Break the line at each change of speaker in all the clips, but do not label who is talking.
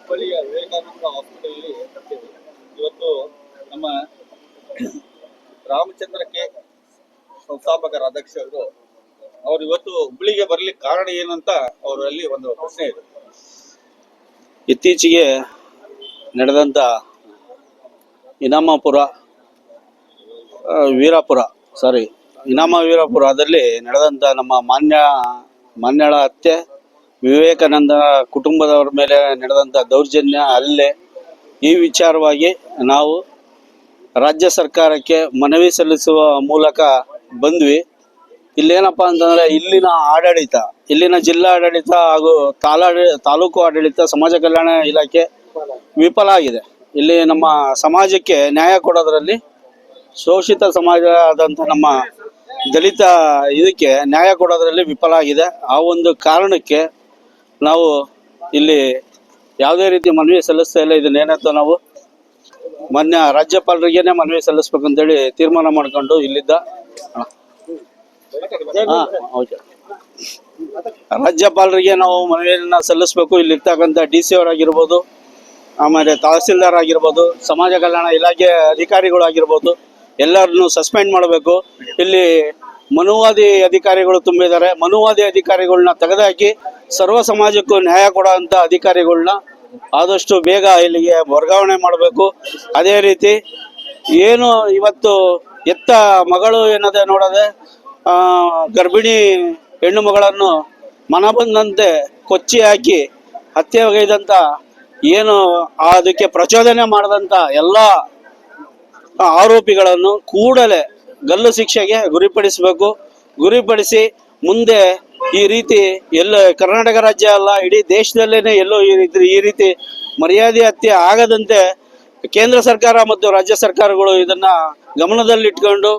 ಹುಬ್ಬಳ್ಳಿಯ ವಿವೇಕಾನಂದ ಹಾಸ್ಪಿಟಲ್ ಇವತ್ತು ನಮ್ಮ ರಾಮಚಂದ್ರ ಕೆ ಸಂಸ್ಥಾಪಕರ ಅಧ್ಯಕ್ಷರು ಅವರು ಇವತ್ತು ಹುಬ್ಬಳ್ಳಿಗೆ ಬರ್ಲಿಕ್ಕೆ ಕಾರಣ ಏನಂತ ಅವರಲ್ಲಿ ಒಂದು ಪ್ರಶ್ನೆ ಇದೆ.
ಇತ್ತೀಚೆಗೆ ನಡೆದಂತ ಇನಾಮ ವೀರಾಪುರದಲ್ಲಿ ನಡೆದಂತ ನಮ್ಮ ಮಾನ್ಯಳ ಹತ್ಯೆ, ವಿವೇಕಾನಂದ ಕುಟುಂಬದವರ ಮೇಲೆ ನಡೆದಂತ ದೌರ್ಜನ್ಯ, ಹಲ್ಲೆ, ಈ ವಿಚಾರವಾಗಿ ನಾವು ರಾಜ್ಯ ಸರ್ಕಾರಕ್ಕೆ ಮನವಿ ಸಲ್ಲಿಸುವ ಮೂಲಕ ಬಂದ್ವಿ. ಇಲ್ಲೇನಪ್ಪ ಅಂತಂದ್ರೆ ಇಲ್ಲಿನ ಜಿಲ್ಲಾ ಆಡಳಿತ ಹಾಗೂ ತಾಲೂಕು ಆಡಳಿತ, ಸಮಾಜ ಕಲ್ಯಾಣ ಇಲಾಖೆ ವಿಫಲ ಆಗಿದೆ. ಇಲ್ಲಿ ನಮ್ಮ ಸಮಾಜಕ್ಕೆ ನ್ಯಾಯ ಕೊಡೋದ್ರಲ್ಲಿ, ಶೋಷಿತ ಸಮಾಜ ಆದಂಥ ನಮ್ಮ ದಲಿತ ಇದಕ್ಕೆ ನ್ಯಾಯ ಕೊಡೋದ್ರಲ್ಲಿ ವಿಫಲ ಆಗಿದೆ. ಆ ಒಂದು ಕಾರಣಕ್ಕೆ ನಾವು ಇಲ್ಲಿ ಯಾವುದೇ ರೀತಿ ಮನವಿ ಸಲ್ಲಿಸ್ತಾ ಇಲ್ಲ. ಇದನ್ನೇನಂತ ನಾವು ಮಾನ್ಯ ರಾಜ್ಯಪಾಲರಿಗೇನೆ ಮನವಿ ಸಲ್ಲಿಸ್ಬೇಕಂತೇಳಿ ತೀರ್ಮಾನ ಮಾಡ್ಕೊಂಡು ಇಲ್ಲಿದ್ದ ರಾಜ್ಯಪಾಲರಿಗೆ ನಾವು ಮನವಿಯನ್ನ ಸಲ್ಲಿಸ್ಬೇಕು. ಇಲ್ಲಿರ್ತಕ್ಕಂಥ DC ಅವರಾಗಿರ್ಬೋದು, ಆಮೇಲೆ ತಹಸೀಲ್ದಾರ್ ಆಗಿರ್ಬೋದು, ಸಮಾಜ ಕಲ್ಯಾಣ ಇಲಾಖೆ ಅಧಿಕಾರಿಗಳಾಗಿರ್ಬೋದು, ಎಲ್ಲರನ್ನು ಸಸ್ಪೆಂಡ್ ಮಾಡಬೇಕು. ಇಲ್ಲಿ ಮನುವಾದಿ ಅಧಿಕಾರಿಗಳು ತುಂಬಿದ್ದಾರೆ. ಮನುವಾದಿ ಅಧಿಕಾರಿಗಳನ್ನ ತೆಗೆದುಹಾಕಿ ಸರ್ವ ಸಮಾಜಕ್ಕೂ ನ್ಯಾಯ ಕೊಡುವಂಥ ಅಧಿಕಾರಿಗಳನ್ನ ಆದಷ್ಟು ಬೇಗ ಇಲ್ಲಿಗೆ ವರ್ಗಾವಣೆ ಮಾಡಬೇಕು. ಅದೇ ರೀತಿ ಏನು ಇವತ್ತು ಎತ್ತ ಮಗಳು ಏನದೆ ನೋಡದೆ ಗರ್ಭಿಣಿ ಹೆಣ್ಣು ಮಗಳನ್ನು ಮನ ಬಂದಂತೆ ಕೊಚ್ಚಿ ಹಾಕಿ ಹತ್ಯೆಗೈದಂಥ ಏನು ಅದಕ್ಕೆ ಪ್ರಚೋದನೆ ಮಾಡಿದಂಥ ಎಲ್ಲ ಆರೋಪಿಗಳನ್ನು ಕೂಡಲೇ ಗಲ್ಲು ಶಿಕ್ಷೆಗೆ ಗುರಿಪಡಿಸಿ ಮುಂದೆ ಈ ರೀತಿ ಎಲ್ಲ ಕರ್ನಾಟಕ ರಾಜ್ಯ ಅಲ್ಲ, ಇಡೀ ದೇಶದಲ್ಲೇನೆ ಎಲ್ಲೋ ಈ ರೀತಿ ಮರ್ಯಾದೆ ಹತ್ಯೆ ಆಗದಂತೆ ಕೇಂದ್ರ ಸರ್ಕಾರ ಮತ್ತು ರಾಜ್ಯ ಸರ್ಕಾರಗಳು ಇದನ್ನ ಗಮನದಲ್ಲಿಟ್ಕೊಂಡು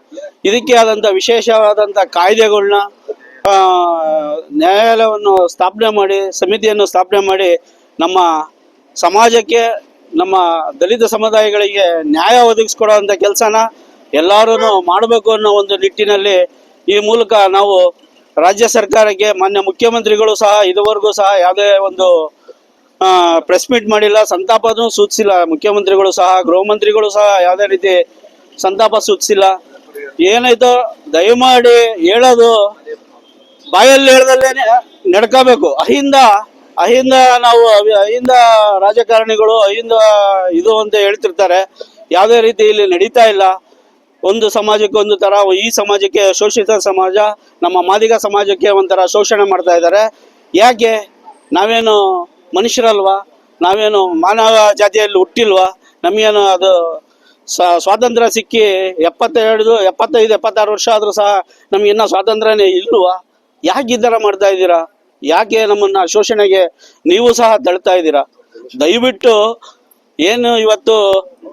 ಇದಕ್ಕೆ ಆದಂಥ ವಿಶೇಷವಾದಂಥ ಕಾಯ್ದೆಗಳನ್ನ ನ್ಯಾಯಾಲಯವನ್ನು ಸ್ಥಾಪನೆ ಮಾಡಿ, ಸಮಿತಿಯನ್ನು ಸ್ಥಾಪನೆ ಮಾಡಿ ನಮ್ಮ ಸಮಾಜಕ್ಕೆ, ನಮ್ಮ ದಲಿತ ಸಮುದಾಯಗಳಿಗೆ ನ್ಯಾಯ ಒದಗಿಸ್ಕೊಡುವಂಥ ಕೆಲಸನ ಎಲ್ಲರೂ ಮಾಡಬೇಕು ಅನ್ನೋ ಒಂದು ನಿಟ್ಟಿನಲ್ಲಿ ಈ ಮೂಲಕ ನಾವು ರಾಜ್ಯ ಸರ್ಕಾರಕ್ಕೆ, ಮಾನ್ಯ ಮುಖ್ಯಮಂತ್ರಿಗಳು ಸಹ ಇದುವರೆಗೂ ಸಹ ಯಾವುದೇ ಒಂದು ಪ್ರೆಸ್ ಮೀಟ್ ಮಾಡಿಲ್ಲ, ಸಂತಾಪನೂ ಸೂಚಿಸಿಲ್ಲ. ಮುಖ್ಯಮಂತ್ರಿಗಳು ಸಹ, ಗೃಹ ಮಂತ್ರಿಗಳು ಸಹ ಯಾವುದೇ ರೀತಿ ಸಂತಾಪ ಸೂಚಿಸಿಲ್ಲ. ಏನಾಯ್ತೋ ದಯಮಾಡಿ ಹೇಳೋದು ಬಾಯಲ್ಲಿ ಹೇಳ್ದಲ್ಲೇನೆ ನಡ್ಕೋಬೇಕು. ಅಹಿಂದ ನಾವು ಅಹಿಂದ ರಾಜಕಾರಣಿಗಳು ಇದು ಅಂತ ಹೇಳ್ತಿರ್ತಾರೆ. ಯಾವುದೇ ರೀತಿ ಇಲ್ಲಿ ನಡೀತಾ ಇಲ್ಲ. ಒಂದು ಸಮಾಜಕ್ಕೆ ಒಂದು ತರ, ಈ ಸಮಾಜಕ್ಕೆ ಶೋಷಿತ ಸಮಾಜ, ನಮ್ಮ ಮಾದಿಗ ಸಮಾಜಕ್ಕೆ ಒಂಥರ ಶೋಷಣೆ ಮಾಡ್ತಾ ಇದ್ದಾರೆ. ಯಾಕೆ? ನಾವೇನು ಮನುಷ್ಯರಲ್ವಾ? ನಾವೇನು ಮಾನವ ಜಾತಿಯಲ್ಲಿ ಹುಟ್ಟಿಲ್ವಾ? ನಮಗೇನು ಅದು ಸ್ವಾತಂತ್ರ್ಯ ಸಿಕ್ಕಿ 75-76 ವರ್ಷ ಆದರೂ ಸಹ ನಮ್ಗೆ ಇನ್ನೂ ಸ್ವಾತಂತ್ರ್ಯನೇ ಇಲ್ವಾ? ಯಾಕೆ ಈ ಥರ ಮಾಡ್ತಾ ಇದ್ದೀರಾ? ಯಾಕೆ ನಮ್ಮನ್ನ ಶೋಷಣೆಗೆ ನೀವು ಸಹ ತಳ್ತಾ ಇದ್ದೀರಾ? ದಯವಿಟ್ಟು ಏನು ಇವತ್ತು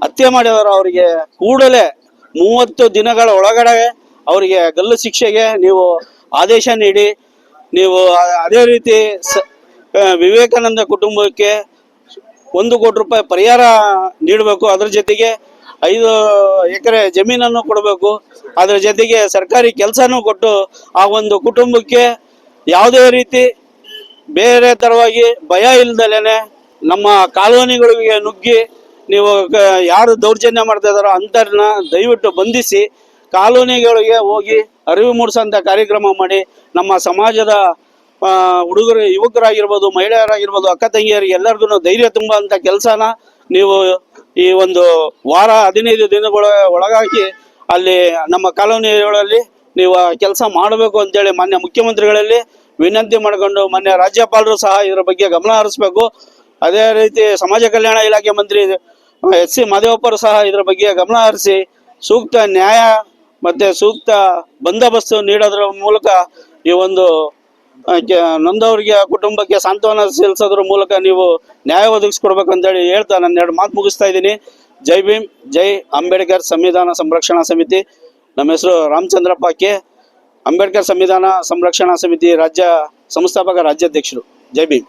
ಹತ್ಯೆ ಮಾಡಿದವರು ಅವರಿಗೆ ಕೂಡಲೇ 30 ದಿನಗಳ ಒಳಗಡೆ ಅವರಿಗೆ ಗಲ್ಲು ಶಿಕ್ಷೆಗೆ ನೀವು ಆದೇಶ ನೀಡಿ. ನೀವು ಅದೇ ರೀತಿ ವಿವೇಕಾನಂದ ಕುಟುಂಬಕ್ಕೆ 1 ಕೋಟಿ ರೂಪಾಯಿ ಪರಿಹಾರ ನೀಡಬೇಕು. ಅದ್ರ ಜೊತೆಗೆ 5 ಎಕರೆ ಜಮೀನನ್ನು ಕೊಡಬೇಕು. ಅದರ ಜೊತೆಗೆ ಸರ್ಕಾರಿ ಕೆಲಸನೂ ಕೊಟ್ಟು ಆ ಒಂದು ಕುಟುಂಬಕ್ಕೆ ಯಾವುದೇ ರೀತಿ ಬೇರೆ ತರವಾಗಿ ಭಯ ಇಲ್ದಲೇನೆ ನಮ್ಮ ಕಾಲೋನಿಗಳಿಗೆ ನುಗ್ಗಿ ನೀವು ಯಾರು ದೌರ್ಜನ್ಯ ಮಾಡ್ತಾ ಇದ್ದಾರೋ ಅಂಥವ್ರನ್ನ ದಯವಿಟ್ಟು ಬಂಧಿಸಿ ಕಾಲೋನಿಗಳಿಗೆ ಹೋಗಿ ಅರಿವು ಮೂಡಿಸೋಂಥ ಕಾರ್ಯಕ್ರಮ ಮಾಡಿ ನಮ್ಮ ಸಮಾಜದ ಹುಡುಗರು, ಯುವಕರಾಗಿರ್ಬೋದು, ಮಹಿಳೆಯರಾಗಿರ್ಬೋದು, ಅಕ್ಕ ತಂಗಿಯರಿಗೆ ಎಲ್ಲರಿಗೂ ಧೈರ್ಯ ತುಂಬುವಂಥ ಕೆಲಸನ ನೀವು ಈ ಒಂದು ವಾರ 15 ದಿನಗಳ ಒಳಗಾಗಿ ಅಲ್ಲಿ ನಮ್ಮ ಕಾಲೋನಿಗಳಲ್ಲಿ ನೀವು ಕೆಲಸ ಮಾಡಬೇಕು ಅಂತೇಳಿ ಮಾನ್ಯ ಮುಖ್ಯಮಂತ್ರಿಗಳಲ್ಲಿ ವಿನಂತಿ ಮಾಡಿಕೊಂಡು, ಮಾನ್ಯ ರಾಜ್ಯಪಾಲರು ಸಹ ಇದರ ಬಗ್ಗೆ ಗಮನ ಹರಿಸಬೇಕು. ಅದೇ ರೀತಿ ಸಮಾಜ ಕಲ್ಯಾಣ ಇಲಾಖೆ ಮಂತ್ರಿ SC ಮಾದೇವಪ್ಪರು ಸಹ ಇದರ ಬಗ್ಗೆ ಗಮನ ಹರಿಸಿ ಸೂಕ್ತ ನ್ಯಾಯ ಮತ್ತು ಸೂಕ್ತ ಬಂದೋಬಸ್ತು ನೀಡೋದ್ರ ಮೂಲಕ ಈ ಒಂದು ನೊಂದವರಿಗೆ ಕುಟುಂಬಕ್ಕೆ ಸಾಂತ್ವನ ಸಲ್ಲಿಸೋದ್ರ ಮೂಲಕ ನೀವು ನ್ಯಾಯ ಒದಗಿಸ್ಕೊಡ್ಬೇಕಂತೇಳಿ ಹೇಳ್ತಾ ನಾನು 2 ಮಾತು ಮುಗಿಸ್ತಾ ಇದ್ದೀನಿ. ಜೈ ಭೀಮ್, ಜೈ ಅಂಬೇಡ್ಕರ್ ಸಂವಿಧಾನ ಸಂರಕ್ಷಣಾ ಸಮಿತಿ. ನಮ್ಮ ಹೆಸರು ರಾಮಚಂದ್ರಪ್ಪ ಕೆ, ಅಂಬೇಡ್ಕರ್ ಸಂವಿಧಾನ ಸಂರಕ್ಷಣಾ ಸಮಿತಿ ರಾಜ್ಯ ಸಂಸ್ಥಾಪಕ ರಾಜ್ಯಾಧ್ಯಕ್ಷರು. ಜೈ ಭೀಮ್.